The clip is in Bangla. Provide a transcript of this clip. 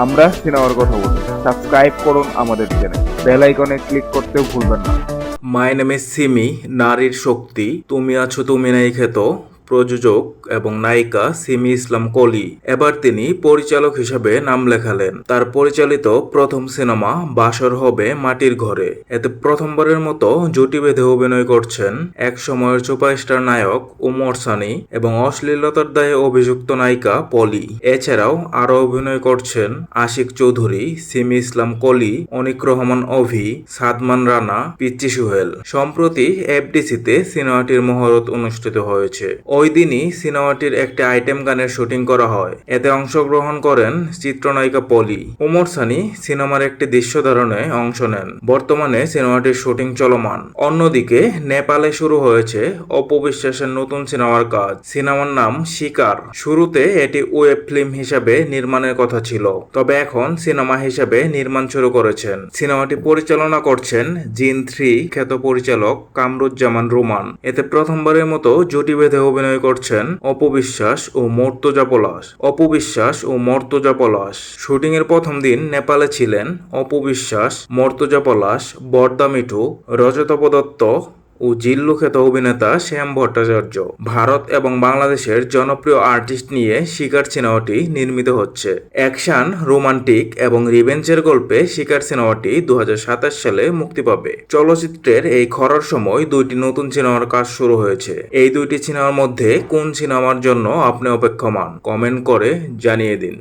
আমরা সিনেমার কথা বলি। সাবস্ক্রাইব করুন আমাদের চ্যানেল, বেল আইকনে ক্লিক করতেও ভুলবেন না। মাই নেম ইজ সিমি, নারীর শক্তি, তুমি আছো তুমি নাই খেত। প্রযোজক এবং নায়িকা সিমি ইসলাম কলি। এবার তিনি পরিচালক হিসেবে নাম লেখালেন। তার পরিচালিত প্রথম সিনেমা বাসর হবে মাটির ঘরে। এতে প্রথমবারের মতো জুটি বেঁধে অভিনয় করছেন এক সময়ের সুপারস্টার নায়ক ওমর সানি এবং অশ্লীলতার দায়ে অভিযুক্ত নায়িকা পলি। এছাড়াও আরও অভিনয় করছেন আশিক চৌধুরী, সিমি ইসলাম কলি, অনিক রহমান অভি, সাদমান রানা, পিচ্চি সোহেল। সম্প্রতি এফডিসিতে সিনেমাটির মহরত অনুষ্ঠিত হয়েছে। ওই দিনই সিনেমাটির একটি আইটেম গানের শুটিং করা হয়। এতে অংশগ্রহণ করেন চিত্রনায়িকা পলি। ওমর সানি সিনেমার একটি দৃশ্য ধারণে অংশ নেন। বর্তমানে সিনেমাটির শুটিং চলমান। অন্যদিকে নেপালে শুরু হয়েছে অপবিশ্বাসের নতুন সিনেমার কাজ। সিনেমার নাম শিকার। শুরুতে এটি ওয়েব ফিল্ম হিসাবে নির্মাণের কথা ছিল, তবে এখন সিনেমা হিসাবে নির্মাণ শুরু করেছেন। সিনেমাটি পরিচালনা করছেন জিন 3 খ্যাত পরিচালক কামরুজ্জামান রোমান। এতে প্রথমবারের মতো জুটি বেঁধে অভিনয় করছেন অপবিশ্বাস ও মর্তজা পলাশ। অপবিশ্বাস ও মর্তজা পলাশ শুটিং এর প্রথম দিন নেপালে ছিলেন। অপবিশ্বাস, মর্তজা পলাশ, বরদা মিঠু, রজতাভ দত্ত ও জিল্লু খ্যাত অভিনেতা শ্যাম ভট্টাচার্য। ভারত এবং বাংলাদেশের জনপ্রিয় আর্টিস্ট নিয়ে শিকার সিনেমাটি নির্মিত হচ্ছে। অ্যাকশন, রোমান্টিক এবং রিভেঞ্জের গল্পে শিকার সিনেমাটি 2027 সালে মুক্তি পাবে। চলচ্চিত্রের এই খরার সময় দুইটি নতুন সিনেমার কাজ শুরু হয়েছে। এই দুইটি সিনেমার মধ্যে কোন সিনেমার জন্য আপনি অপেক্ষমান? কমেন্ট করে জানিয়ে দিন।